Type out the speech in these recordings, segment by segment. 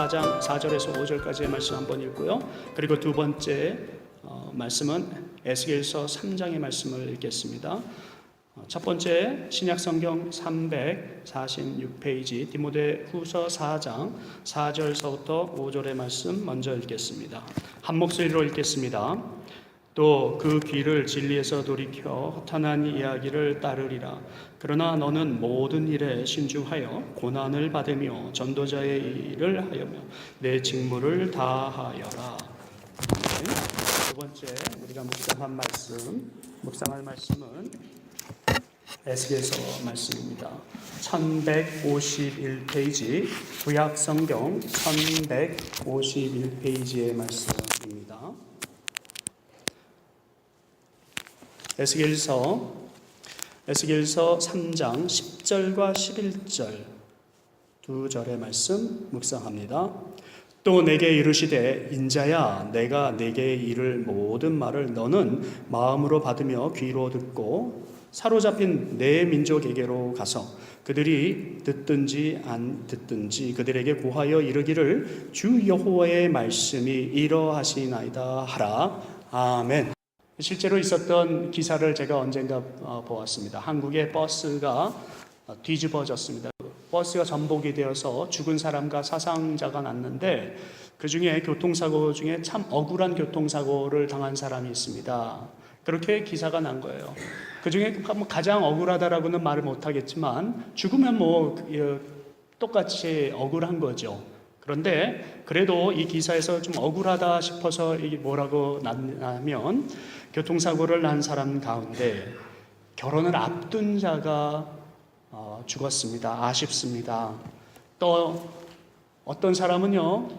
4장 4절에서 5절까지의 말씀 한번 읽고요. 그리고 두 번째 말씀은 에스겔서 3장의 말씀을 읽겠습니다. 첫 번째 신약성경 346페이지 디모데후서 4장 4절서부터 5절의 말씀 먼저 읽겠습니다. 한 목소리로 읽겠습니다. 또 그 귀를 진리에서 돌이켜 허탄한 이야기를 따르리라. 그러나 너는 모든 일에 신중하여 고난을 받으며 전도자의 일을 하여며 내 직무를 다하여라. 두 번째 우리가 묵상할 말씀은 에스겔서 말씀입니다. 1151페이지 구약성경 1151페이지의 말씀입니다. 에스겔서 3장 10절과 11절 두 절의 말씀 묵상합니다. 또 내게 이르시되 인자야 내가 내게 이를 모든 말을 너는 마음으로 받으며 귀로 듣고 사로잡힌 내 민족에게로 가서 그들이 듣든지 안 듣든지 그들에게 고하여 이르기를 주 여호와의 말씀이 이러하시나이다 하라. 아멘. 실제로 있었던 기사를 제가 언젠가 보았습니다. 한국의 버스가 뒤집어졌습니다. 버스가 전복이 되어서 죽은 사람과 사상자가 났는데 그 중에 교통사고 중에 참 억울한 교통사고를 당한 사람이 있습니다. 그렇게 기사가 난 거예요. 그 중에 가장 억울하다라고는 말을 못하겠지만 죽으면 똑같이 억울한 거죠. 그런데 그래도 이 기사에서 좀 억울하다 싶어서 이게 뭐라고 났냐면 교통사고를 난 사람 가운데 결혼을 앞둔 자가 죽었습니다. 아쉽습니다. 또 어떤 사람은요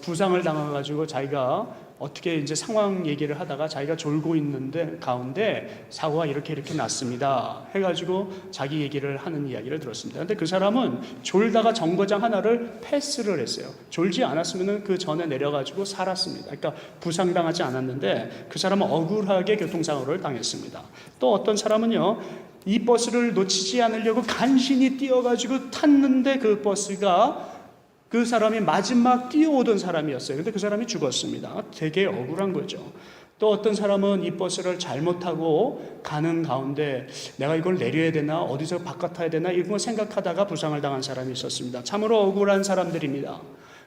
부상을 당해가지고 자기가 어떻게 이제 상황 얘기를 하다가 자기가 졸고 있는데 가운데 사고가 이렇게 났습니다 해가지고 자기 얘기를 하는 이야기를 들었습니다. 근데 그 사람은 졸다가 정거장 하나를 패스를 했어요. 졸지 않았으면 그 전에 내려가지고 살았습니다. 그러니까 부상당하지 않았는데 그 사람은 억울하게 교통사고를 당했습니다. 또 어떤 사람은요 이 버스를 놓치지 않으려고 간신히 뛰어가지고 탔는데 그 버스가 그 사람이 마지막 뛰어오던 사람이었어요. 근데 그 사람이 죽었습니다. 되게 억울한 거죠. 또 어떤 사람은 이 버스를 잘못 타고 가는 가운데 내가 이걸 내려야 되나 어디서 바꿔 타야 되나 이런 거 생각하다가 부상을 당한 사람이 있었습니다. 참으로 억울한 사람들입니다.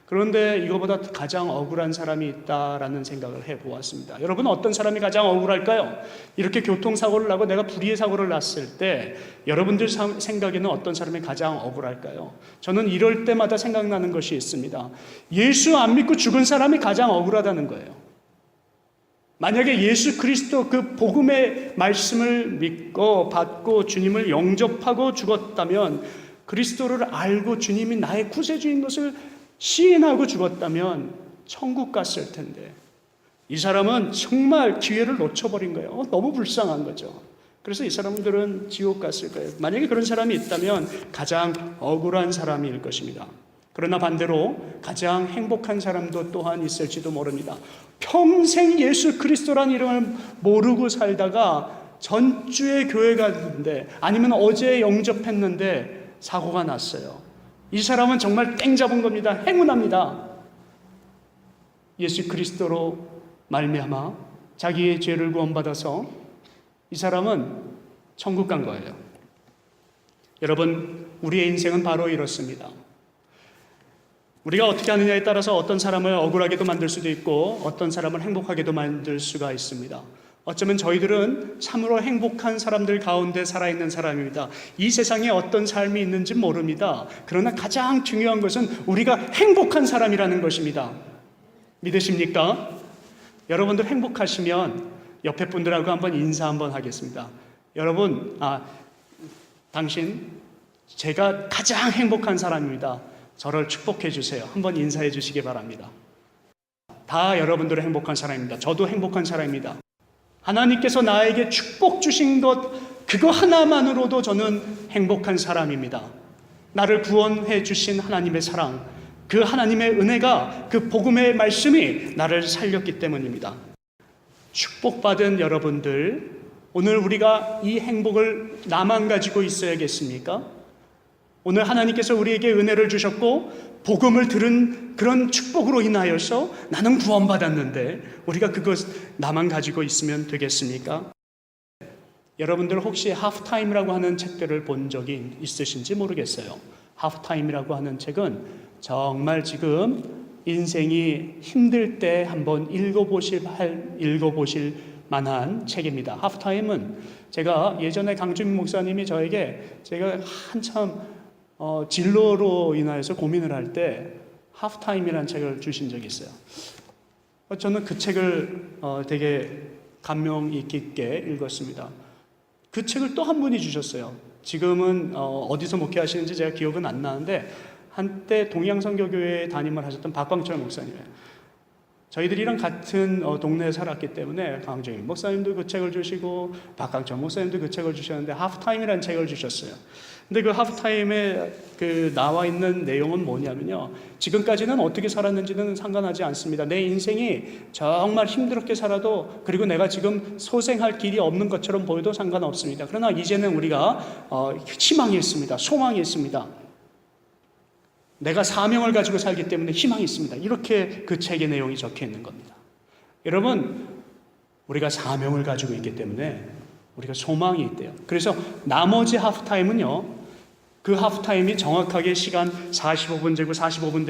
그런데 이거보다 가장 억울한 사람이 있다라는 생각을 해보았습니다. 여러분 어떤 사람이 가장 억울할까요? 이렇게 교통사고를 나고 내가 불의의 사고를 났을 때 여러분들 생각에는 어떤 사람이 가장 억울할까요? 저는 이럴 때마다 생각나는 것이 있습니다. 예수 안 믿고 죽은 사람이 가장 억울하다는 거예요. 만약에 예수 그리스도 그 복음의 말씀을 믿고 받고 주님을 영접하고 죽었다면 그리스도를 알고 주님이 나의 구세주인 것을 시인하고 죽었다면 천국 갔을 텐데 이 사람은 정말 기회를 놓쳐버린 거예요. 너무 불쌍한 거죠. 그래서 이 사람들은 지옥 갔을 거예요. 만약에 그런 사람이 있다면 가장 억울한 사람일 것입니다. 그러나 반대로 가장 행복한 사람도 또한 있을지도 모릅니다. 평생 예수 그리스도라는 이름을 모르고 살다가 전주에 교회 갔는데 아니면 어제 영접했는데 사고가 났어요. 이 사람은 정말 땡 잡은 겁니다. 행운합니다. 예수 그리스도로 말미암아 자기의 죄를 구원받아서 이 사람은 천국 간 거예요. 여러분 우리의 인생은 바로 이렇습니다. 우리가 어떻게 하느냐에 따라서 어떤 사람을 억울하게도 만들 수도 있고 어떤 사람을 행복하게도 만들 수가 있습니다. 어쩌면 저희들은 참으로 행복한 사람들 가운데 살아있는 사람입니다. 이 세상에 어떤 삶이 있는지 모릅니다. 그러나 가장 중요한 것은 우리가 행복한 사람이라는 것입니다. 믿으십니까? 여러분들 행복하시면 옆에 분들하고 한번 인사 한번 하겠습니다. 여러분, 당신 제가 가장 행복한 사람입니다. 저를 축복해 주세요. 한번 인사해 주시기 바랍니다. 다 여러분들은 행복한 사람입니다. 저도 행복한 사람입니다. 하나님께서 나에게 축복 주신 것 그거 하나만으로도 저는 행복한 사람입니다. 나를 구원해 주신 하나님의 사랑, 그 하나님의 은혜가 그 복음의 말씀이 나를 살렸기 때문입니다. 축복받은 여러분들, 오늘 우리가 이 행복을 나만 가지고 있어야겠습니까? 오늘 하나님께서 우리에게 은혜를 주셨고 복음을 들은 그런 축복으로 인하여서 나는 구원받았는데 우리가 그것 나만 가지고 있으면 되겠습니까? 여러분들 혹시 하프타임이라고 하는 책들을 본 적이 있으신지 모르겠어요. 하프타임이라고 하는 책은 정말 지금 인생이 힘들 때 한번 읽어보실 만한 책입니다. 하프타임은 제가 예전에 강주민 목사님이 저에게 제가 한참 진로로 인하여서 고민을 할 때 하프타임이라는 책을 주신 적이 있어요. 저는 그 책을 되게 감명 깊게 읽었습니다. 그 책을 또 한 분이 주셨어요. 지금은 어디서 목회하시는지 제가 기억은 안 나는데 한때 동양선교교회에 담임을 하셨던 박광철 목사님이에요. 저희들이랑 같은 동네에 살았기 때문에 강정인 목사님도 그 책을 주시고 박광철 목사님도 그 책을 주셨는데 하프타임이라는 책을 주셨어요. 근데 그 하프타임에 그 나와 있는 내용은 뭐냐면요, 지금까지는 어떻게 살았는지는 상관하지 않습니다. 내 인생이 정말 힘들게 살아도, 그리고 내가 지금 소생할 길이 없는 것처럼 보여도 상관없습니다. 그러나 이제는 우리가 희망이 있습니다. 소망이 있습니다. 내가 사명을 가지고 살기 때문에 희망이 있습니다. 이렇게 그 책의 내용이 적혀 있는 겁니다. 여러분, 우리가 사명을 가지고 있기 때문에 우리가 소망이 있대요. 그래서 나머지 하프타임은요, 그 하프타임이 정확하게 시간 45분 재고 45분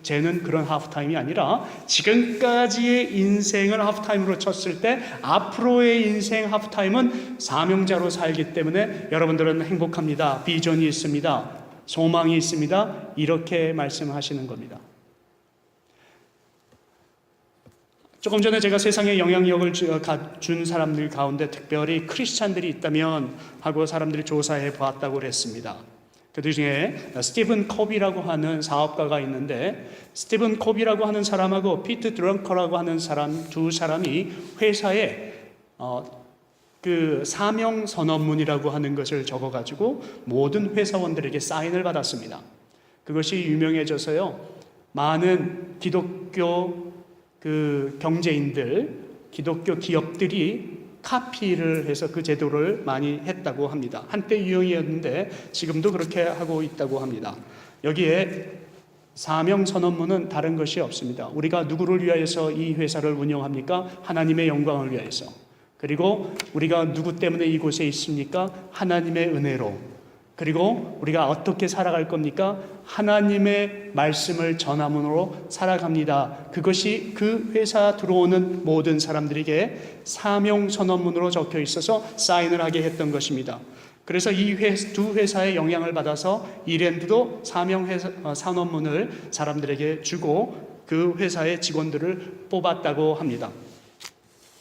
재는 그런 하프타임이 아니라 지금까지의 인생을 하프타임으로 쳤을 때 앞으로의 인생 하프타임은 사명자로 살기 때문에 여러분들은 행복합니다. 비전이 있습니다. 소망이 있습니다. 이렇게 말씀하시는 겁니다. 조금 전에 제가 세상에 영향력을 준 사람들 가운데 특별히 크리스찬들이 있다면 하고 사람들이 조사해 보았다고 그랬습니다. 그 중에 스티븐 코비라고 하는 사업가가 있는데, 스티븐 코비라고 하는 사람하고 피트 드렁커라고 하는 사람, 두 사람이 회사에 그 사명 선언문이라고 하는 것을 적어가지고 모든 회사원들에게 사인을 받았습니다. 그것이 유명해져서요, 많은 기독교 그 경제인들, 기독교 기업들이 카피를 해서 그 제도를 많이 했다고 합니다. 한때 유행이었는데 지금도 그렇게 하고 있다고 합니다. 여기에 사명 선언문은 다른 것이 없습니다. 우리가 누구를 위하여서 이 회사를 운영합니까? 하나님의 영광을 위하여서. 그리고 우리가 누구 때문에 이곳에 있습니까? 하나님의 은혜로. 그리고 우리가 어떻게 살아갈 겁니까? 하나님의 말씀을 전함으로 살아갑니다. 그것이 그 회사 들어오는 모든 사람들에게 사명 선언문으로 적혀 있어서 사인을 하게 했던 것입니다. 그래서 이 두 회사의 영향을 받아서 이랜드도 사명 선언문을 사람들에게 주고 그 회사의 직원들을 뽑았다고 합니다.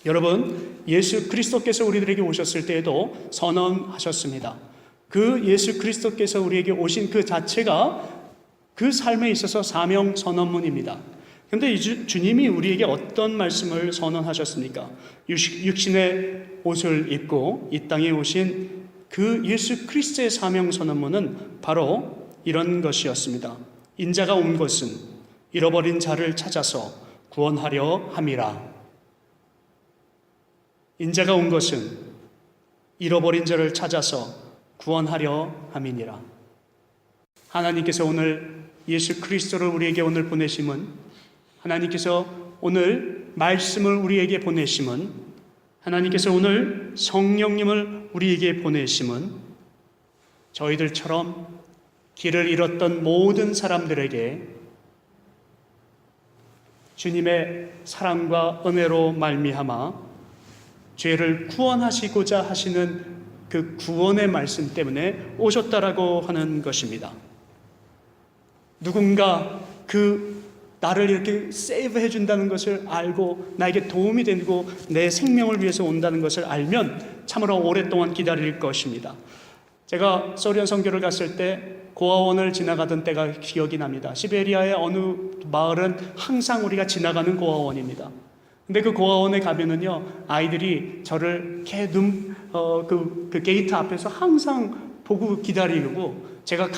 여러분, 예수 그리스도께서 우리들에게 오셨을 때에도 선언하셨습니다. 그 예수 그리스도께서 우리에게 오신 그 자체가 그 삶에 있어서 사명 선언문입니다. 그런데 주님이 우리에게 어떤 말씀을 선언하셨습니까? 육신의 옷을 입고 이 땅에 오신 그 예수 그리스도의 사명 선언문은 바로 이런 것이었습니다. 인자가 온 것은 잃어버린 자를 찾아서 구원하려 함이라. 인자가 온 것은 잃어버린 자를 찾아서 구원하려 함이니라. 하나님께서 오늘 예수 그리스도를 우리에게 오늘 보내심은, 하나님께서 오늘 말씀을 우리에게 보내심은, 하나님께서 오늘 성령님을 우리에게 보내심은 저희들처럼 길을 잃었던 모든 사람들에게 주님의 사랑과 은혜로 말미암아 죄를 구원하시고자 하시는 그 구원의 말씀 때문에 오셨다라고 하는 것입니다. 누군가 나를 이렇게 세이브해 준다는 것을 알고 나에게 도움이 되고 내 생명을 위해서 온다는 것을 알면 참으로 오랫동안 기다릴 것입니다. 제가 소련 선교를 갔을 때 고아원을 지나가던 때가 기억이 납니다. 시베리아의 어느 마을은 항상 우리가 지나가는 고아원입니다. 근데 그 고아원에 가면은요, 아이들이 저를 이렇게 그 게이트 앞에서 항상 보고 기다리고, 제가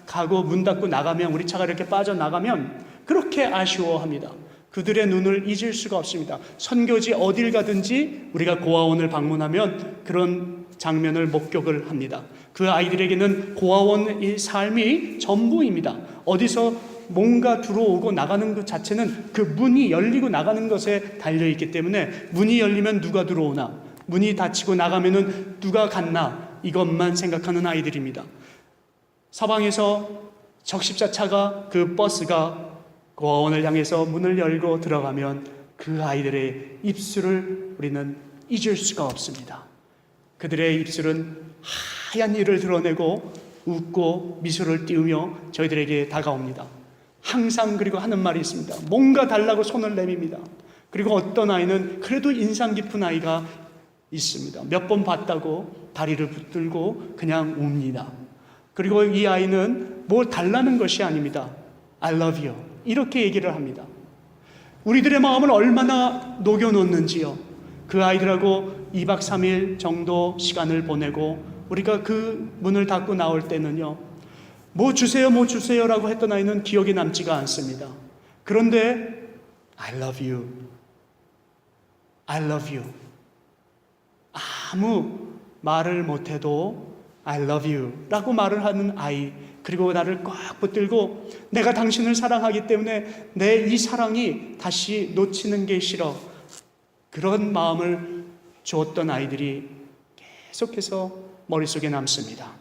가고 문 닫고 나가면, 우리 차가 이렇게 빠져나가면 그렇게 아쉬워합니다. 그들의 눈을 잊을 수가 없습니다. 선교지 어딜 가든지 우리가 고아원을 방문하면 그런 장면을 목격을 합니다. 그 아이들에게는 고아원 이 삶이 전부입니다. 어디서 뭔가 들어오고 나가는 것 자체는 그 문이 열리고 나가는 것에 달려있기 때문에 문이 열리면 누가 들어오나, 문이 닫히고 나가면은 누가 갔나, 이것만 생각하는 아이들입니다. 서방에서 적십자차가, 그 버스가 고아원을 향해서 문을 열고 들어가면 그 아이들의 입술을 우리는 잊을 수가 없습니다. 그들의 입술은 하얀 이를 드러내고 웃고 미소를 띄우며 저희들에게 다가옵니다. 항상 그리고 하는 말이 있습니다. 뭔가 달라고 손을 내밉니다. 그리고 어떤 아이는 그래도 인상 깊은 아이가 있습니다. 몇 번 봤다고 다리를 붙들고 그냥 웁니다. 그리고 이 아이는 뭘 달라는 것이 아닙니다. I love you. 이렇게 얘기를 합니다. 우리들의 마음을 얼마나 녹여놓는지요. 그 아이들하고 2박 3일 정도 시간을 보내고 우리가 그 문을 닫고 나올 때는요, 뭐 주세요 뭐 주세요라고 했던 아이는 기억에 남지가 않습니다. 그런데 I love you, I love you, 아무 말을 못해도 I love you 라고 말을 하는 아이, 그리고 나를 꽉 붙들고 내가 당신을 사랑하기 때문에 내 이 사랑이 다시 놓치는 게 싫어, 그런 마음을 주었던 아이들이 계속해서 머릿속에 남습니다.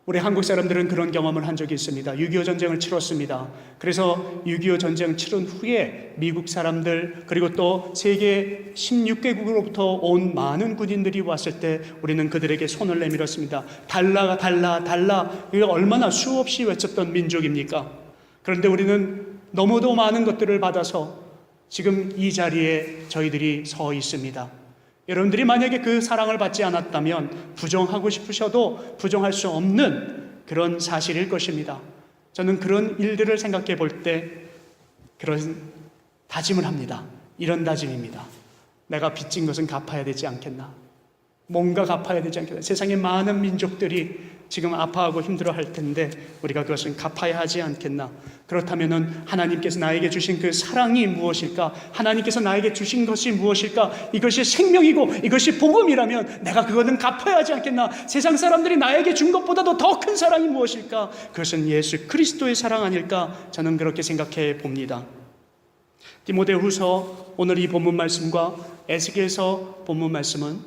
우리 한국 사람들은 그런 경험을 한 적이 있습니다. 6.25 전쟁을 치렀습니다. 그래서 6.25 전쟁 치른 후에 미국 사람들 그리고 또 세계 16개국으로부터 온 많은 군인들이 왔을 때 우리는 그들에게 손을 내밀었습니다. 달라 달라 달라, 이거 얼마나 수없이 외쳤던 민족입니까? 그런데 우리는 너무도 많은 것들을 받아서 지금 이 자리에 저희들이 서 있습니다. 여러분들이 만약에 그 사랑을 받지 않았다면 부정하고 싶으셔도 부정할 수 없는 그런 사실일 것입니다. 저는 그런 일들을 생각해 볼 때 그런 다짐을 합니다. 이런 다짐입니다. 내가 빚진 것은 갚아야 되지 않겠나? 뭔가 갚아야 되지 않겠나? 세상에 많은 민족들이 지금 아파하고 힘들어할 텐데 우리가 그것은 갚아야 하지 않겠나? 그렇다면 하나님께서 나에게 주신 그 사랑이 무엇일까? 하나님께서 나에게 주신 것이 무엇일까? 이것이 생명이고 이것이 복음이라면 내가 그거는 갚아야 하지 않겠나? 세상 사람들이 나에게 준 것보다도 더 큰 사랑이 무엇일까? 그것은 예수 그리스도의 사랑 아닐까? 저는 그렇게 생각해 봅니다. 디모데후서 오늘 이 본문 말씀과 에스겔서 본문 말씀은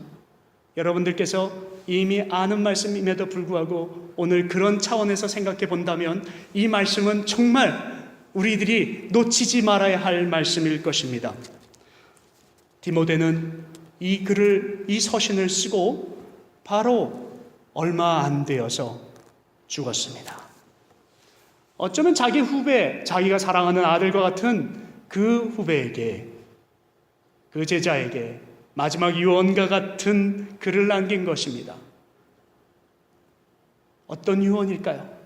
여러분들께서 이미 아는 말씀임에도 불구하고 오늘 그런 차원에서 생각해 본다면 이 말씀은 정말 우리들이 놓치지 말아야 할 말씀일 것입니다. 디모데는 이 글을, 이 서신을 쓰고 바로 얼마 안 되어서 죽었습니다. 어쩌면 자기 후배, 자기가 사랑하는 아들과 같은 그 후배에게, 그 제자에게 마지막 유언과 같은 글을 남긴 것입니다. 어떤 유언일까요?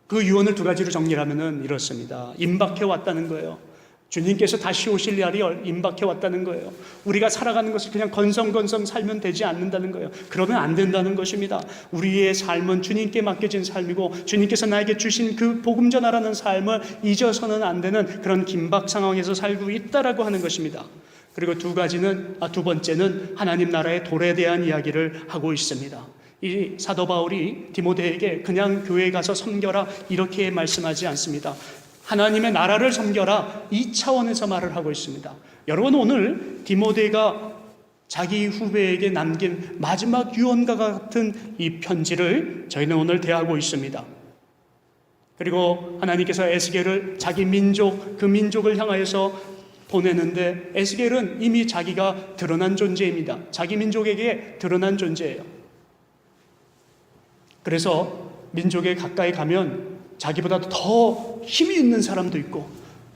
그 유언을 두 가지로 정리하면 이렇습니다. 임박해 왔다는 거예요. 주님께서 다시 오실 날이 임박해 왔다는 거예요. 우리가 살아가는 것을 그냥 건성건성 살면 되지 않는다는 거예요. 그러면 안 된다는 것입니다. 우리의 삶은 주님께 맡겨진 삶이고 주님께서 나에게 주신 그 복음 전하라는 삶을 잊어서는 안 되는 그런 긴박 상황에서 살고 있다라고 하는 것입니다. 그리고 두 번째는 하나님 나라의 돌에 대한 이야기를 하고 있습니다. 이 사도 바울이 디모데에게 그냥 교회에 가서 섬겨라 이렇게 말씀하지 않습니다. 하나님의 나라를 섬겨라, 이 차원에서 말을 하고 있습니다. 여러분, 오늘 디모데가 자기 후배에게 남긴 마지막 유언과 같은 이 편지를 저희는 오늘 대하고 있습니다. 그리고 하나님께서 에스겔을 자기 민족, 그 민족을 향하여서 보내는데 에스겔은 이미 자기가 드러난 존재입니다. 자기 민족에게 드러난 존재예요. 그래서 민족에 가까이 가면 자기보다 더 힘이 있는 사람도 있고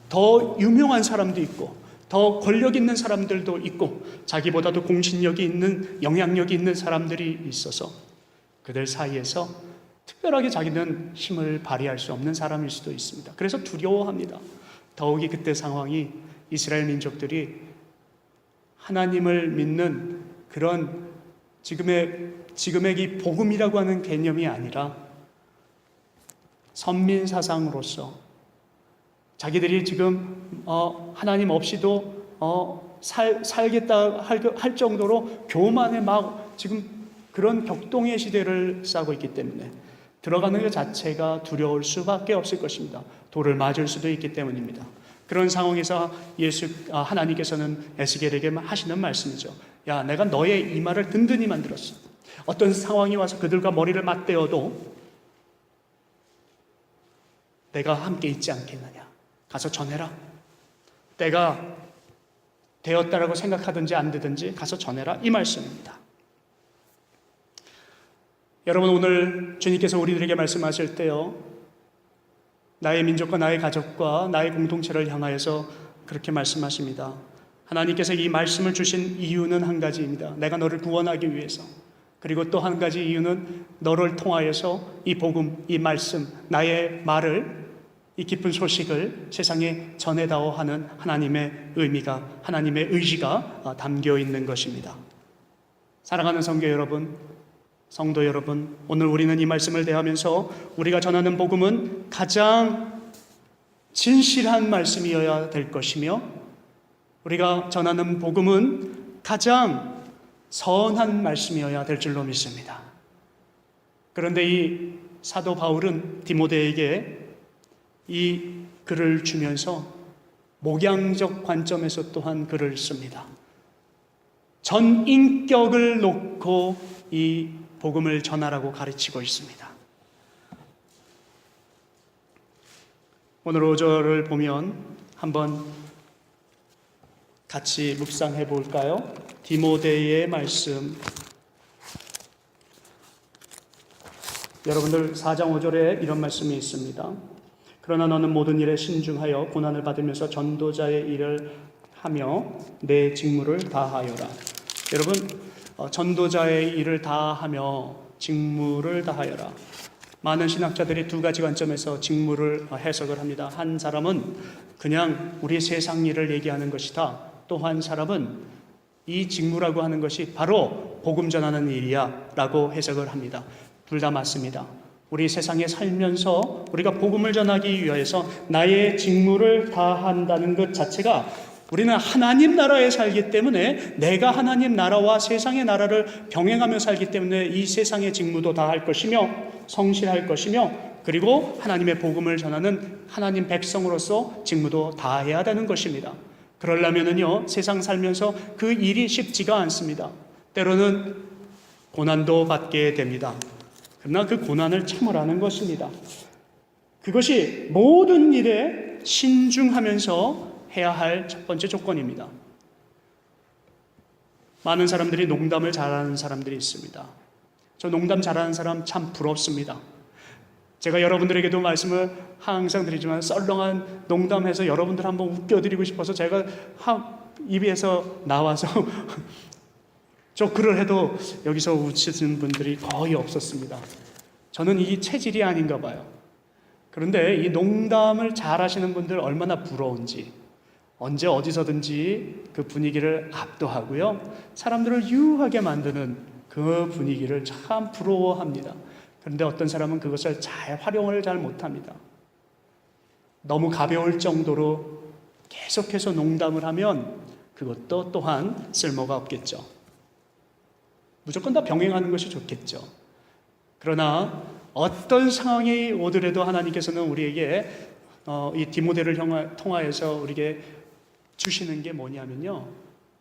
더 유명한 사람도 있고 더 권력 있는 사람들도 있고 자기보다도 공신력이 있는, 영향력이 있는 사람들이 있어서 그들 사이에서 특별하게 자기는 힘을 발휘할 수 없는 사람일 수도 있습니다. 그래서 두려워합니다. 더욱이 그때 상황이 이스라엘 민족들이 하나님을 믿는 그런 지금의 이 복음이라고 하는 개념이 아니라 선민사상으로서 자기들이 지금 하나님 없이도 살겠다 할 정도로 교만에 막 지금 그런 격동의 시대를 싸고 있기 때문에 들어가는 것 자체가 두려울 수밖에 없을 것입니다. 돌을 맞을 수도 있기 때문입니다. 그런 상황에서 하나님께서는 에스겔에게 하시는 말씀이죠. 야, 내가 너의 이마를 든든히 만들었어. 어떤 상황이 와서 그들과 머리를 맞대어도 내가 함께 있지 않겠느냐. 가서 전해라. 때가 되었다라고 생각하든지 안 되든지 가서 전해라. 이 말씀입니다. 여러분, 오늘 주님께서 우리들에게 말씀하실 때요, 나의 민족과 나의 가족과 나의 공동체를 향하여서 그렇게 말씀하십니다. 하나님께서 이 말씀을 주신 이유는 한 가지입니다. 내가 너를 구원하기 위해서. 그리고 또 한 가지 이유는 너를 통하여서 이 복음, 이 말씀, 나의 말을, 이 기쁜 소식을 세상에 전해다오 하는 하나님의 의미가, 하나님의 의지가 담겨 있는 것입니다. 사랑하는 성도 여러분, 오늘 우리는 이 말씀을 대하면서 우리가 전하는 복음은 가장 진실한 말씀이어야 될 것이며, 우리가 전하는 복음은 가장 선한 말씀이어야 될 줄로 믿습니다. 그런데 이 사도 바울은 디모데에게 이 글을 주면서 목양적 관점에서 또한 글을 씁니다. 전 인격을 놓고 이 복음을 전하라고 가르치고 있습니다. 오늘 5절을 보면 한번 같이 묵상해 볼까요? 디모데의 말씀, 여러분들 4장 5절에 이런 말씀이 있습니다. 그러나 너는 모든 일에 신중하여 고난을 받으면서 전도자의 일을 하며 내 직무를 다하여라. 여러분, 전도자의 일을 다하며 직무를 다하여라. 많은 신학자들이 두 가지 관점에서 직무를 해석을 합니다. 한 사람은 그냥 우리 세상 일을 얘기하는 것이다. 또 한 사람은 이 직무라고 하는 것이 바로 복음 전하는 일이야 라고 해석을 합니다. 둘 다 맞습니다. 우리 세상에 살면서 우리가 복음을 전하기 위해서 나의 직무를 다한다는 것 자체가, 우리는 하나님 나라에 살기 때문에 내가 하나님 나라와 세상의 나라를 병행하며 살기 때문에 이 세상의 직무도 다할 것이며 성실할 것이며, 그리고 하나님의 복음을 전하는 하나님 백성으로서 직무도 다해야 되는 것입니다. 그러려면은요, 세상 살면서 그 일이 쉽지가 않습니다. 때로는 고난도 받게 됩니다. 그러나 그 고난을 참으라는 것입니다. 그것이 모든 일에 신중하면서 해야 할 첫 번째 조건입니다. 많은 사람들이 농담을 잘하는 사람들이 있습니다. 저 농담 잘하는 사람 참 부럽습니다. 제가 여러분들에게도 말씀을 항상 드리지만 썰렁한 농담해서 여러분들 한번 웃겨드리고 싶어서 제가 입에서 나와서 저 글을 해도 여기서 웃으시는 분들이 거의 없었습니다. 저는 이 체질이 아닌가 봐요. 그런데 이 농담을 잘하시는 분들 얼마나 부러운지, 언제 어디서든지 그 분위기를 압도하고요, 사람들을 유하게 만드는 그 분위기를 참 부러워합니다. 그런데 어떤 사람은 그것을 활용을 잘 못합니다. 너무 가벼울 정도로 계속해서 농담을 하면 그것도 또한 쓸모가 없겠죠. 무조건 다 병행하는 것이 좋겠죠. 그러나 어떤 상황이 오더라도 하나님께서는 우리에게 이 디모데를 통하여서 우리에게 주시는 게 뭐냐면요,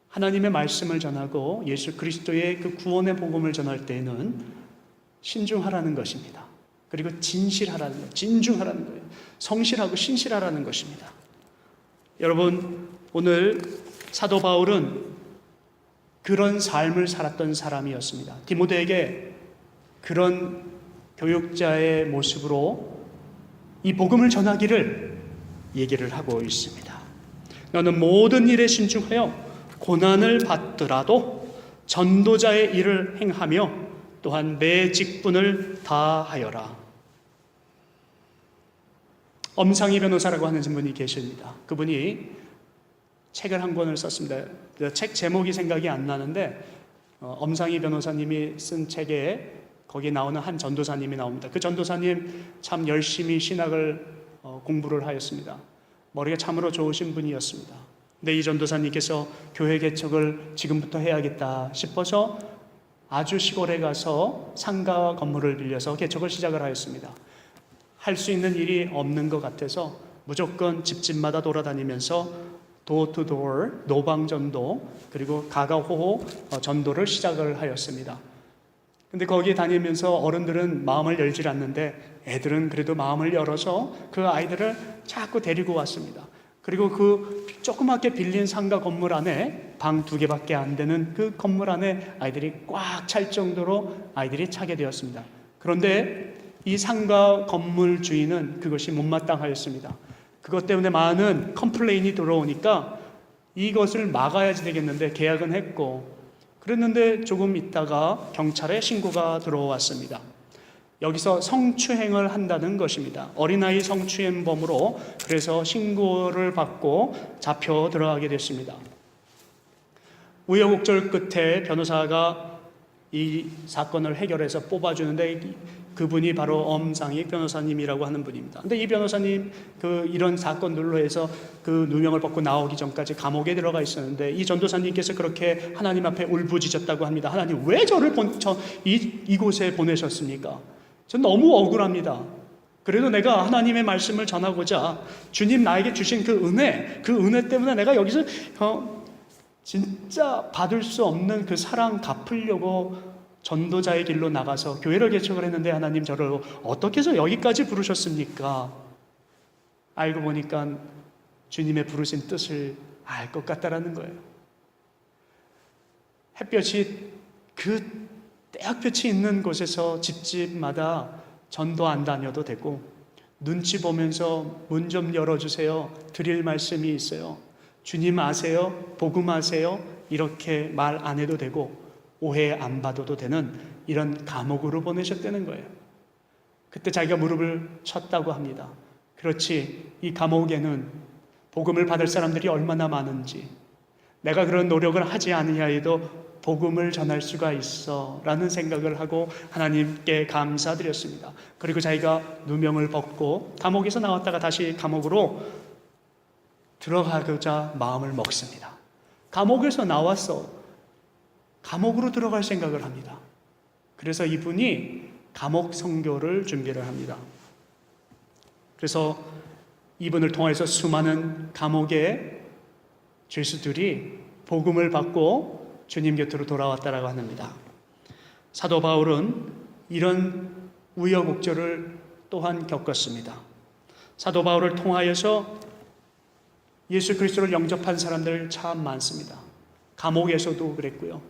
하나님의 말씀을 전하고 예수 그리스도의 그 구원의 복음을 전할 때에는 신중하라는 것입니다. 그리고 진실하라는 거예요. 진중하라는 거예요. 성실하고 신실하라는 것입니다. 여러분, 오늘 사도 바울은 그런 삶을 살았던 사람이었습니다. 디모데에게 그런 교육자의 모습으로 이 복음을 전하기를 얘기를 하고 있습니다. 너는 모든 일에 신중하여 고난을 받더라도 전도자의 일을 행하며 또한 내 직분을 다하여라. 엄상희 변호사라고 하는 분이 계십니다. 그분이 책을 한 권을 썼습니다. 책 제목이 생각이 안 나는데 엄상희 변호사님이 쓴 책에 거기에 나오는 한 전도사님이 나옵니다. 그 전도사님 참 열심히 신학을 공부를 하였습니다. 머리가 참으로 좋으신 분이었습니다. 근데 이 전도사님께서 교회 개척을 지금부터 해야겠다 싶어서 아주 시골에 가서 상가 건물을 빌려서 개척을 시작을 하였습니다. 할 수 있는 일이 없는 것 같아서 무조건 집집마다 돌아다니면서 도어투도어 노방전도 그리고 가가호호 전도를 시작을 하였습니다. 근데 거기 다니면서 어른들은 마음을 열질 않는데 애들은 그래도 마음을 열어서 그 아이들을 자꾸 데리고 왔습니다. 그리고 그 조그맣게 빌린 상가 건물 안에 방 2개밖에 안 되는 그 건물 안에 아이들이 꽉 찰 정도로 아이들이 차게 되었습니다. 그런데 이 상가 건물 주인은 그것이 못마땅하였습니다. 그것 때문에 많은 컴플레인이 들어오니까 이것을 막아야지 되겠는데 계약은 했고, 그랬는데 조금 있다가 경찰에 신고가 들어왔습니다. 여기서 성추행을 한다는 것입니다. 어린아이 성추행범으로 그래서 신고를 받고 잡혀 들어가게 됐습니다. 우여곡절 끝에 변호사가 이 사건을 해결해서 뽑아주는데 그분이 바로 엄상익 변호사님이라고 하는 분입니다. 근데 이 변호사님 이런 사건들로 해서 그 누명을 벗고 나오기 전까지 감옥에 들어가 있었는데 이 전도사님께서 그렇게 하나님 앞에 울부짖었다고 합니다. 하나님 왜 저를 이곳에 보내셨습니까? 전 너무 억울합니다. 그래도 내가 하나님의 말씀을 전하고자 주님 나에게 주신 그 은혜 때문에 내가 여기서 진짜 받을 수 없는 그 사랑 갚으려고 전도자의 길로 나가서 교회를 개척을 했는데 하나님 저를 어떻게 해서 여기까지 부르셨습니까? 알고 보니까 주님의 부르신 뜻을 알 것 같다라는 거예요. 햇볕이 그 떼약볕이 있는 곳에서 집집마다 전도 안 다녀도 되고 눈치 보면서 문 좀 열어주세요. 드릴 말씀이 있어요. 주님 아세요? 복음 아세요? 이렇게 말 안 해도 되고 오해 안 받아도 되는 이런 감옥으로 보내셨다는 거예요. 그때 자기가 무릎을 쳤다고 합니다. 그렇지, 이 감옥에는 복음을 받을 사람들이 얼마나 많은지 내가 그런 노력을 하지 않으냐해도 복음을 전할 수가 있어 라는 생각을 하고 하나님께 감사드렸습니다. 그리고 자기가 누명을 벗고 감옥에서 나왔다가 다시 감옥으로 들어가고자 마음을 먹습니다. 감옥에서 나와서 감옥으로 들어갈 생각을 합니다. 그래서 이분이 감옥 선교를 준비를 합니다. 그래서 이분을 통해서 수많은 감옥의 죄수들이 복음을 받고 주님 곁으로 돌아왔다라고 합니다. 사도 바울은 이런 우여곡절을 또한 겪었습니다. 사도 바울을 통하여서 예수 그리스도를 영접한 사람들 참 많습니다. 감옥에서도 그랬고요.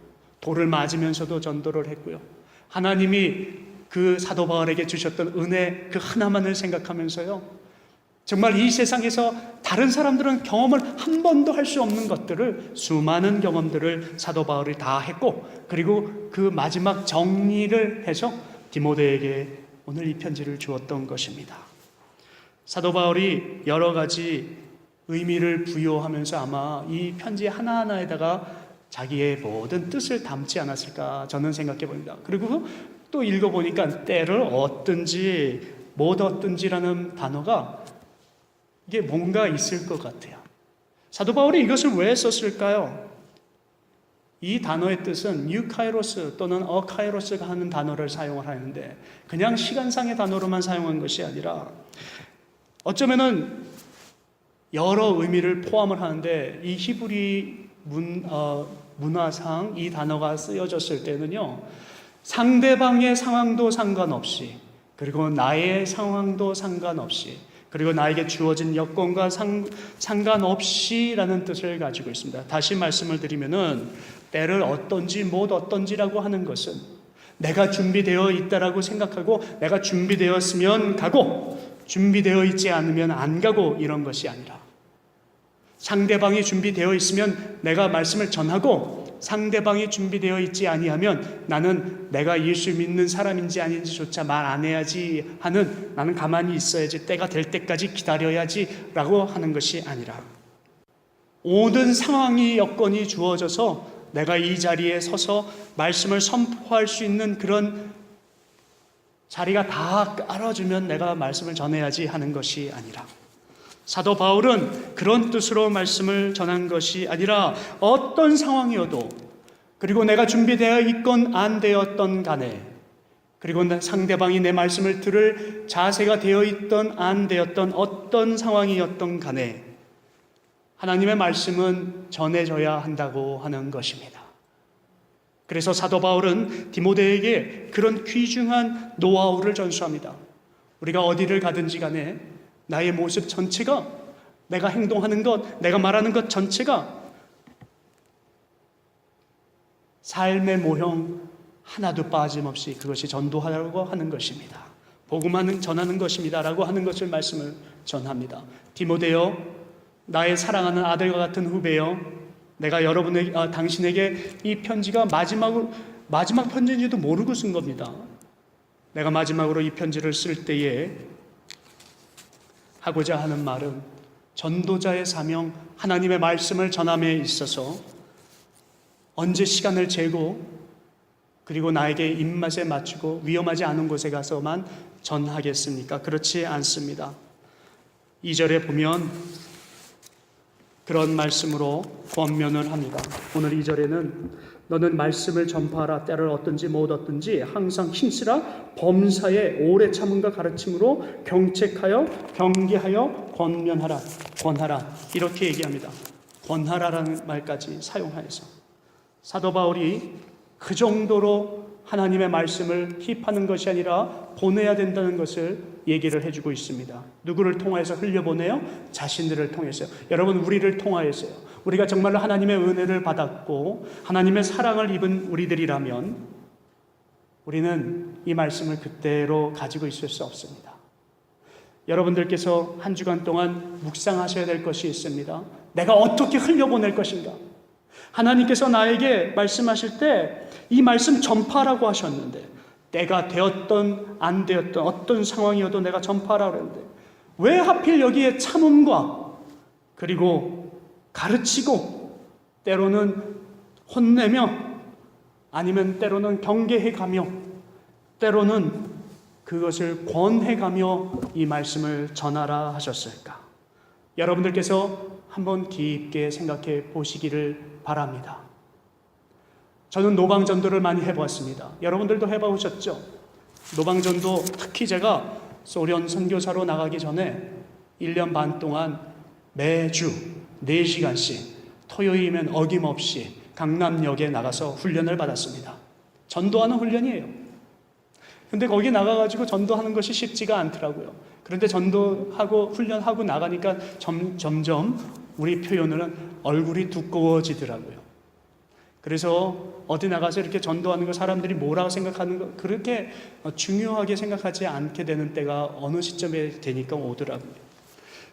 돌을 맞으면서도 전도를 했고요. 하나님이 그 사도 바울에게 주셨던 은혜 그 하나만을 생각하면서요. 정말 이 세상에서 다른 사람들은 경험을 한 번도 할 수 없는 것들을 수많은 경험들을 사도 바울이 다 했고 그리고 그 마지막 정리를 해서 디모데에게 오늘 이 편지를 주었던 것입니다. 사도 바울이 여러 가지 의미를 부여하면서 아마 이 편지 하나하나에다가 자기의 모든 뜻을 담지 않았을까 저는 생각해 봅니다. 그리고 또 읽어보니까 때를 얻든지 못 얻든지라는 단어가 이게 뭔가 있을 것 같아요. 사도 바울이 이것을 왜 썼을까요? 이 단어의 뜻은 유카이로스 또는 어카이로스가 하는 단어를 사용을 하는데 그냥 시간상의 단어로만 사용한 것이 아니라 어쩌면은 여러 의미를 포함을 하는데 이 히브리 문화상 이 단어가 쓰여졌을 때는요, 상대방의 상황도 상관없이 그리고 나의 상황도 상관없이 그리고 나에게 주어진 여건과 상관없이라는 뜻을 가지고 있습니다. 다시 말씀을 드리면은 때를 어떤지 못 어떤지라고 하는 것은 내가 준비되어 있다라고 생각하고 내가 준비되었으면 가고 준비되어 있지 않으면 안 가고 이런 것이 아니라 상대방이 준비되어 있으면 내가 말씀을 전하고 상대방이 준비되어 있지 아니하면 나는 내가 예수 믿는 사람인지 아닌지조차 말 안 해야지 하는 나는 가만히 있어야지 때가 될 때까지 기다려야지 라고 하는 것이 아니라 모든 상황이 여건이 주어져서 내가 이 자리에 서서 말씀을 선포할 수 있는 그런 자리가 다 깔아주면 내가 말씀을 전해야지 하는 것이 아니라 사도 바울은 그런 뜻으로 말씀을 전한 것이 아니라 어떤 상황이어도, 그리고 내가 준비되어 있건 안 되었던 간에, 그리고 상대방이 내 말씀을 들을 자세가 되어 있던 안 되었던 어떤 상황이었던 간에 하나님의 말씀은 전해져야 한다고 하는 것입니다. 그래서 사도 바울은 디모데에게 그런 귀중한 노하우를 전수합니다. 우리가 어디를 가든지 간에 나의 모습 전체가, 내가 행동하는 것, 내가 말하는 것 전체가 삶의 모형 하나도 빠짐없이 그것이 전도하라고 하는 것입니다. 복음하는 전하는 것입니다 라고 하는 것을 말씀을 전합니다. 디모데여, 나의 사랑하는 아들과 같은 후배여, 내가 당신에게 이 편지가 마지막 편지인지도 모르고 쓴 겁니다. 내가 마지막으로 이 편지를 쓸 때에 하고자 하는 말은 전도자의 사명, 하나님의 말씀을 전함에 있어서 언제 시간을 재고, 그리고 나에게 입맛에 맞추고 위험하지 않은 곳에 가서만 전하겠습니까? 그렇지 않습니다. 2절에 보면 그런 말씀으로 권면을 합니다. 오늘 2절에는 너는 말씀을 전파하라. 때를 얻든지 못 얻든지 항상 힘쓰라. 범사에 오래 참음과 가르침으로 경책하여 경계하여 권하라. 이렇게 얘기합니다. 권하라라는 말까지 사용하여서 사도 바울이 그 정도로 하나님의 말씀을 힙하는 것이 아니라 보내야 된다는 것을 얘기를 해주고 있습니다. 누구를 통해서 흘려보내요? 자신들을 통해서요. 여러분, 우리를 통하여서요. 우리가 정말로 하나님의 은혜를 받았고 하나님의 사랑을 입은 우리들이라면 우리는 이 말씀을 그대로 가지고 있을 수 없습니다. 여러분들께서 한 주간 동안 묵상하셔야 될 것이 있습니다. 내가 어떻게 흘려보낼 것인가? 하나님께서 나에게 말씀하실 때 이 말씀 전파라고 하셨는데, 때가 되었던 안 되었던 어떤 상황이어도 내가 전파라고 했는데 왜 하필 여기에 참음과 그리고 가르치고 때로는 혼내며 아니면 때로는 경계해가며 때로는 그것을 권해가며 이 말씀을 전하라 하셨을까? 여러분들께서 한번 깊게 생각해 보시기를 바랍니다. 저는 노방전도를 많이 해보았습니다. 여러분들도 해보셨죠? 노방전도, 특히 제가 소련 선교사로 나가기 전에 1년 반 동안 매주 4시간씩 토요일이면 어김없이 강남역에 나가서 훈련을 받았습니다. 전도하는 훈련이에요. 근데 거기 나가가지고 전도하는 것이 쉽지가 않더라고요. 그런데 전도하고 훈련하고 나가니까 점점 우리 표현으로는 얼굴이 두꺼워지더라고요. 그래서 어디 나가서 이렇게 전도하는 거 사람들이 뭐라고 생각하는 거 그렇게 중요하게 생각하지 않게 되는 때가 어느 시점에 되니까 오더라고요.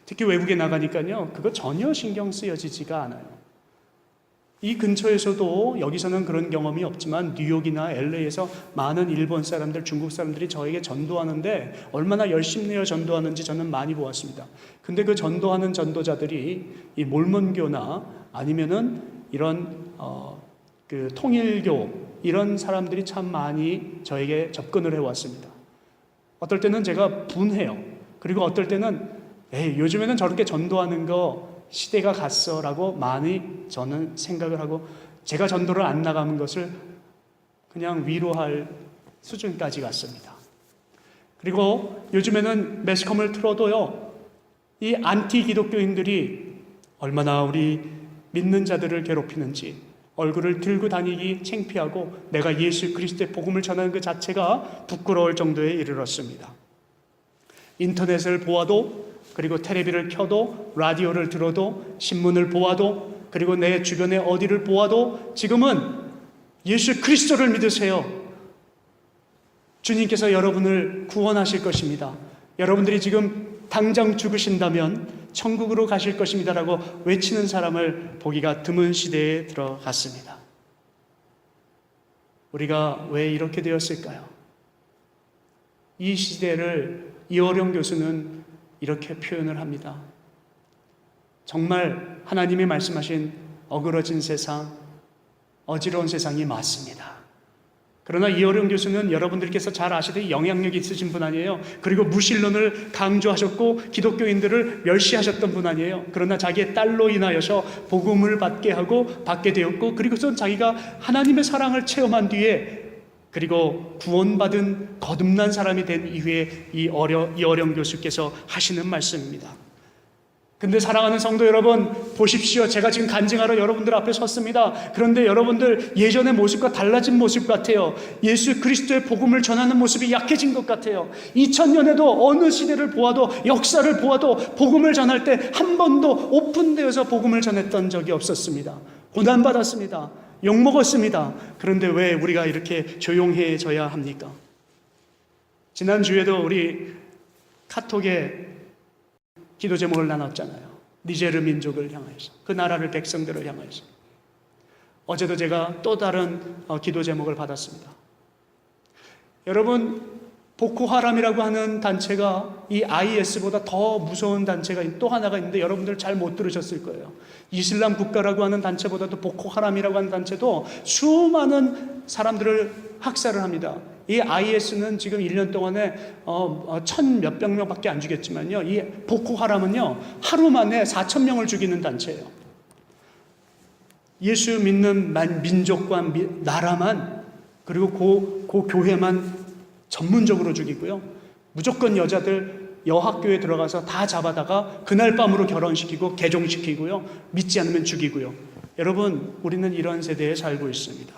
특히 외국에 나가니까요, 그거 전혀 신경 쓰여지지가 않아요. 이 근처에서도 여기서는 그런 경험이 없지만 뉴욕이나 LA에서 많은 일본 사람들, 중국 사람들이 저에게 전도하는데 얼마나 열심히 전도하는지 저는 많이 보았습니다. 근데 그 전도하는 전도자들이 이 몰몬교나 아니면은 이런 그 통일교 이런 사람들이 참 많이 저에게 접근을 해왔습니다. 어떨 때는 제가 분해요. 그리고 어떨 때는 요즘에는 저렇게 전도하는 거 시대가 갔어 라고 많이 저는 생각을 하고, 제가 전도를 안 나가는 것을 그냥 위로할 수준까지 갔습니다. 그리고 요즘에는 매스컴을 틀어도요, 이 안티 기독교인들이 얼마나 우리 믿는 자들을 괴롭히는지, 얼굴을 들고 다니기 창피하고 내가 예수 그리스도의 복음을 전하는 그 자체가 부끄러울 정도에 이르렀습니다. 인터넷을 보아도, 그리고 텔레비를 켜도, 라디오를 들어도, 신문을 보아도, 그리고 내 주변에 어디를 보아도 지금은 예수 그리스도를 믿으세요. 주님께서 여러분을 구원하실 것입니다. 여러분들이 지금 당장 죽으신다면 천국으로 가실 것입니다라고 외치는 사람을 보기가 드문 시대에 들어갔습니다. 우리가 왜 이렇게 되었을까요? 이 시대를 이어령 교수는 이렇게 표현을 합니다. 정말 하나님이 말씀하신 어그러진 세상, 어지러운 세상이 맞습니다. 그러나 이어령 교수는 여러분들께서 잘 아시듯이 영향력이 있으신 분 아니에요. 그리고 무신론을 강조하셨고 기독교인들을 멸시하셨던 분 아니에요. 그러나 자기의 딸로 인하여서 복음을 받게 되었고, 그리고선 자기가 하나님의 사랑을 체험한 뒤에, 그리고 구원받은 거듭난 사람이 된 이후에 이어령 교수께서 하시는 말씀입니다. 근데 사랑하는 성도 여러분, 보십시오. 제가 지금 간증하러 여러분들 앞에 섰습니다. 그런데 여러분들 예전의 모습과 달라진 모습 같아요. 예수 그리스도의 복음을 전하는 모습이 약해진 것 같아요. 2000년에도 어느 시대를 보아도, 역사를 보아도 복음을 전할 때 한 번도 오픈되어서 복음을 전했던 적이 없었습니다. 고난받았습니다. 욕먹었습니다. 그런데 왜 우리가 이렇게 조용해져야 합니까? 지난주에도 우리 카톡에 기도 제목을 나눴잖아요. 니제르 민족을 향해서, 그 나라를, 백성들을 향해서. 어제도 제가 또 다른 기도 제목을 받았습니다. 여러분, 보코하람이라고 하는 단체가 이 IS보다 더 무서운 단체가 또 하나가 있는데 여러분들 잘 못 들으셨을 거예요. 이슬람 국가라고 하는 단체보다도 보코하람이라고 하는 단체도 수많은 사람들을 학살을 합니다. 이 IS는 지금 1년 동안에 1000몇백 명밖에 안 죽였지만요, 이 보코하람은요 하루 만에 4000명을 죽이는 단체예요. 예수 믿는 민족과 나라만, 그리고 그 교회만 전문적으로 죽이고요, 무조건 여자들 여학교에 들어가서 다 잡아다가 그날 밤으로 결혼시키고 개종시키고요, 믿지 않으면 죽이고요. 여러분, 우리는 이런 세대에 살고 있습니다.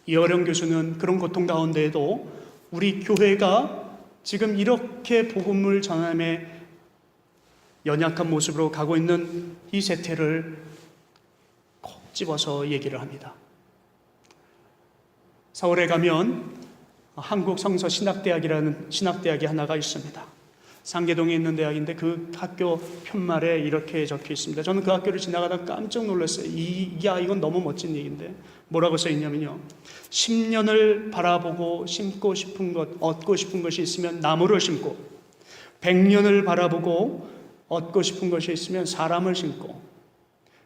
이어령 교수는 그런 고통 가운데에도 우리 교회가 지금 이렇게 복음을 전함에 연약한 모습으로 가고 있는 이 세태를 콕 집어서 얘기를 합니다. 서울에 가면 한국 성서 신학대학이라는 신학대학이 하나가 있습니다. 상계동에 있는 대학인데 그 학교 편말에 이렇게 적혀 있습니다. 저는 그 학교를 지나가다 깜짝 놀랐어요. 이건 너무 멋진 얘기인데 뭐라고 써 있냐면요, 10년을 바라보고 심고 싶은 것, 얻고 싶은 것이 있으면 나무를 심고, 100년을 바라보고 얻고 싶은 것이 있으면 사람을 심고,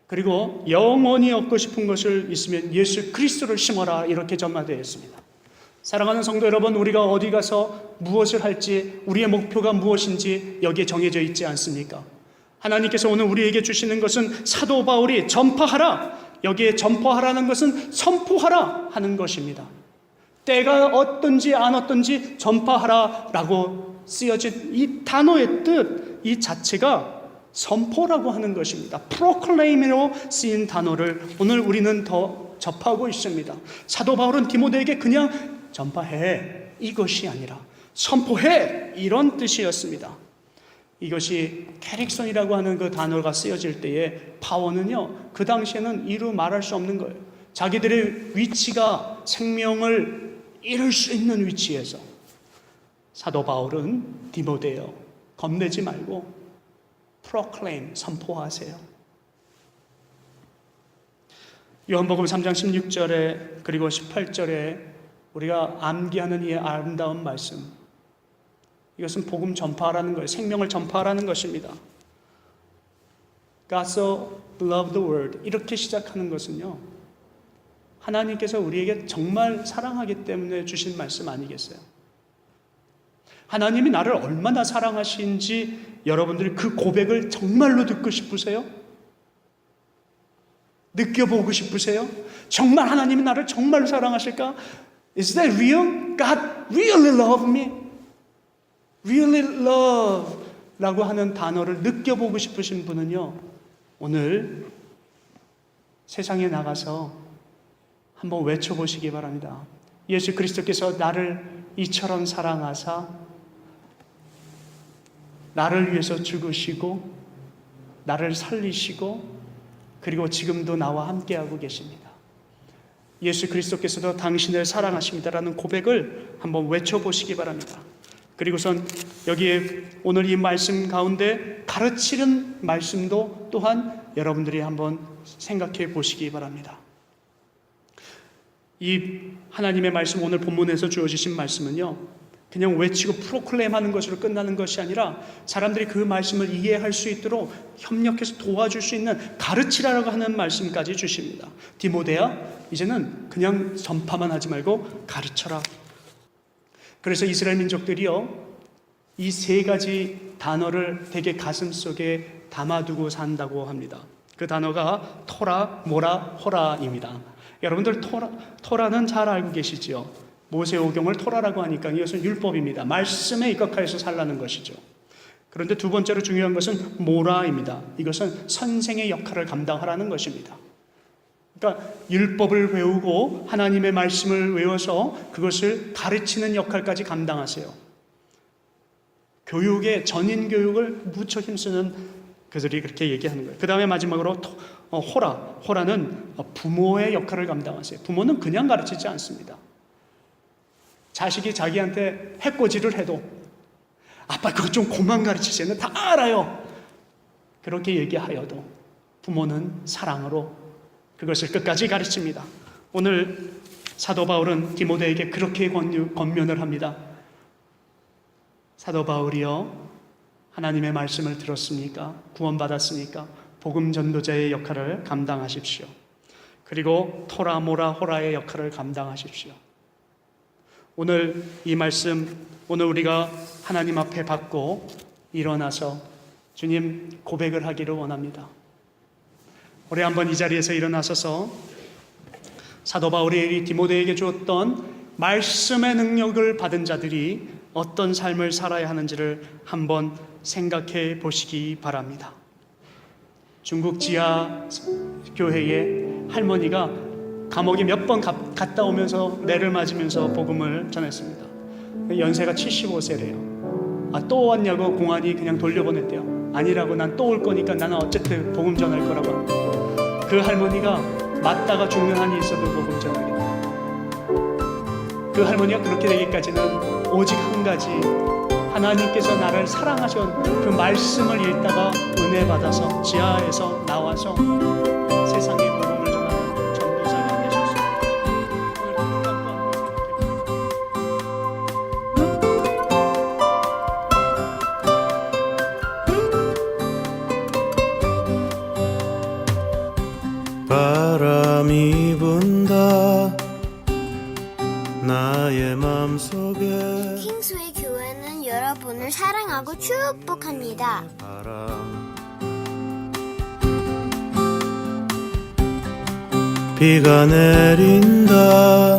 그리고 영원히 얻고 싶은 것을 있으면 예수 그리스도를 심어라, 이렇게 전마되어 있습니다. 사랑하는 성도 여러분, 우리가 어디 가서 무엇을 할지, 우리의 목표가 무엇인지 여기에 정해져 있지 않습니까? 하나님께서 오늘 우리에게 주시는 것은 사도 바울이 전파하라, 여기에 전파하라는 것은 선포하라 하는 것입니다. 때가 어떤지 안 어떤지 전파하라라고 쓰여진 이 단어의 뜻, 이 자체가 선포라고 하는 것입니다. proclaim으로 쓰인 단어를 오늘 우리는 더 접하고 있습니다. 사도 바울은 디모데에게 그냥 전파해, 이것이 아니라 선포해, 이런 뜻이었습니다. 이것이 캐릭선이라고 하는 그 단어가 쓰여질 때의 파워는요, 그 당시에는 이루 말할 수 없는 거예요. 자기들의 위치가 생명을 잃을 수 있는 위치에서 사도 바울은 디모데요, 겁내지 말고 proclaim, 선포하세요. 요한복음 3장 16절에 그리고 18절에 우리가 암기하는 이 아름다운 말씀, 이것은 복음 전파하라는 거예요. 생명을 전파하라는 것입니다. God so loved the world, 이렇게 시작하는 것은요, 하나님께서 우리에게 정말 사랑하기 때문에 주신 말씀 아니겠어요? 하나님이 나를 얼마나 사랑하신지 여러분들이 그 고백을 정말로 듣고 싶으세요? 느껴보고 싶으세요? 정말 하나님이 나를 정말로 사랑하실까? Is that real? God really love me? Really love 라고 하는 단어를 느껴보고 싶으신 분은요, 오늘 세상에 나가서 한번 외쳐보시기 바랍니다. 예수 그리스도께서 나를 이처럼 사랑하사 나를 위해서 죽으시고 나를 살리시고 그리고 지금도 나와 함께하고 계십니다. 예수 그리스도께서도 당신을 사랑하십니다라는 고백을 한번 외쳐보시기 바랍니다. 그리고선 여기에 오늘 이 말씀 가운데 가르치는 말씀도 또한 여러분들이 한번 생각해 보시기 바랍니다. 이 하나님의 말씀, 오늘 본문에서 주어지신 말씀은요, 그냥 외치고 프로클레임하는 것으로 끝나는 것이 아니라 사람들이 그 말씀을 이해할 수 있도록 협력해서 도와줄 수 있는 가르치라고 하는 말씀까지 주십니다. 디모데야, 이제는 그냥 전파만 하지 말고 가르쳐라. 그래서 이스라엘 민족들이요, 이 세 가지 단어를 되게 가슴속에 담아두고 산다고 합니다. 그 단어가 토라, 모라, 호라입니다. 여러분들 토라는 잘 알고 계시지요? 모세오경을 토라라고 하니까 이것은 율법입니다. 말씀에 입각하여서 살라는 것이죠. 그런데 두 번째로 중요한 것은 모라입니다. 이것은 선생의 역할을 감당하라는 것입니다. 그러니까 율법을 외우고 하나님의 말씀을 외워서 그것을 가르치는 역할까지 감당하세요. 교육의 전인 교육을 무척 힘쓰는 그들이 그렇게 얘기하는 거예요. 그 다음에 마지막으로 호라는 부모의 역할을 감당하세요. 부모는 그냥 가르치지 않습니다. 자식이 자기한테 해코지를 해도 아빠 그거 좀 그만 가르치세요. 다 알아요. 그렇게 얘기하여도 부모는 사랑으로 그것을 끝까지 가르칩니다. 오늘 사도 바울은 디모데에게 그렇게 권면을 합니다. 사도 바울이요, 하나님의 말씀을 들었으니까, 구원받았으니까 복음 전도자의 역할을 감당하십시오. 그리고 토라, 모라, 호라의 역할을 감당하십시오. 오늘 이 말씀, 오늘 우리가 하나님 앞에 받고 일어나서 주님 고백을 하기를 원합니다. 우리 한번 이 자리에서 일어나서서 사도 바울이 디모데에게 주었던 말씀의 능력을 받은 자들이 어떤 삶을 살아야 하는지를 한번 생각해 보시기 바랍니다. 중국 지하 교회에 할머니가 감옥에 몇 번 갔다 오면서 매를 맞으면서 복음을 전했습니다. 연세가 75세래요. 또 왔냐고 공안이 그냥 돌려보냈대요. 아니라고, 난 또 올 거니까 나는 어쨌든 복음 전할 거라고 합니다. 그 할머니가 맞다가 죽는 한이 있어도 복음 전하겠다. 그 할머니가 그렇게 되기까지는 오직 한 가지, 하나님께서 나를 사랑하신 그 말씀을 읽다가 은혜 받아서 지하에서 나와서 세상에 복음을 전하는 전도사가 되셨습니다. 오늘 그 바람이 분다 나의 맘속에 킹스웨이 교회는 여러분을 사랑하고 축복합니다. 비가 내린다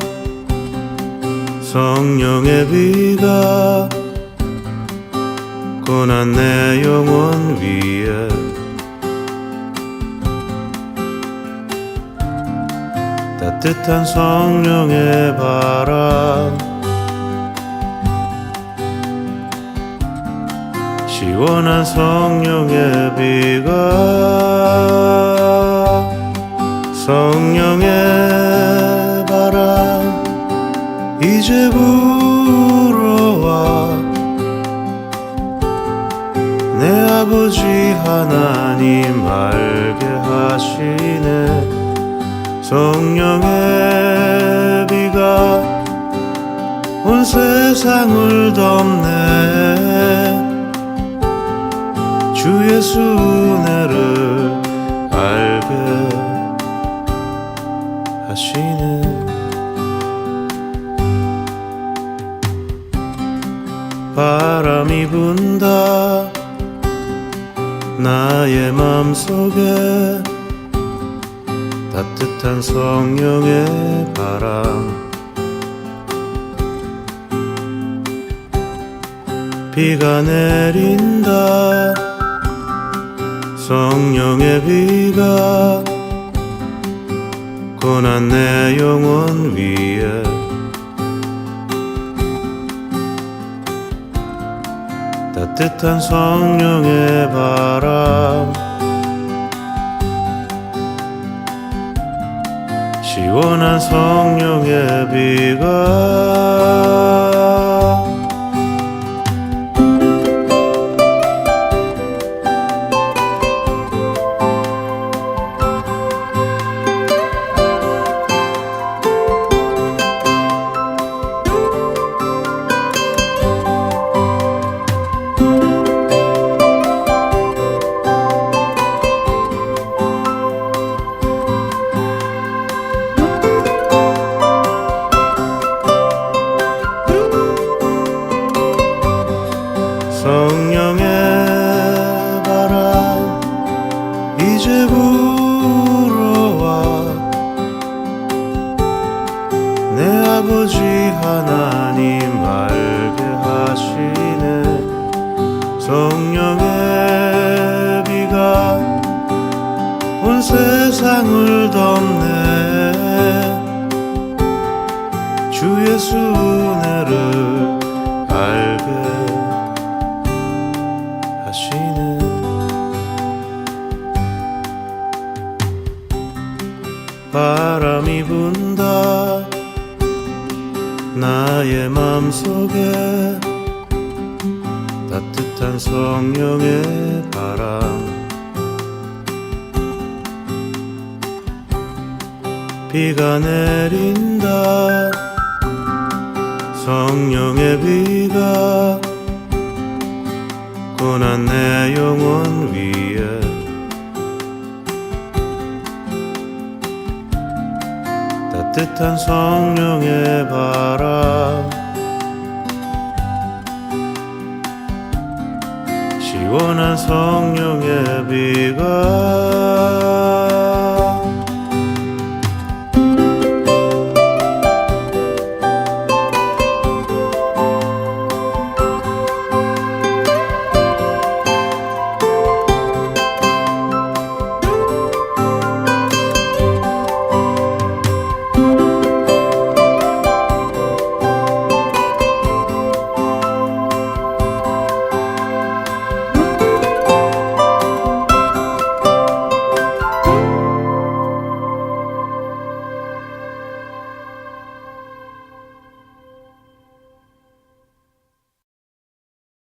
성령의 비가 고난 내 영혼 위에 따뜻한 성령의 바람 시원한 성령의 비가 성령의 바람 이제 불어와 내 아버지 하나님 알게 하시네 성령의 비가 온 세상을 덮네 주 예수 은혜를 알게 하시네 바람이 분다 나의 맘속에 따뜻한 성령의 바람 비가 내린다 성령의 비가 고난 내 영혼 위에 따뜻한 성령의 바람 시원한 성령의 비가 온 세상을 덮네 주 예수 은혜를 알게 하시네 바람이 분다 나의 맘속에 따뜻한 성령의 바람 비가 내린다 성령의 비가 고난 내 영혼 위에 따뜻한 성령의 바람 시원한 성령의 비가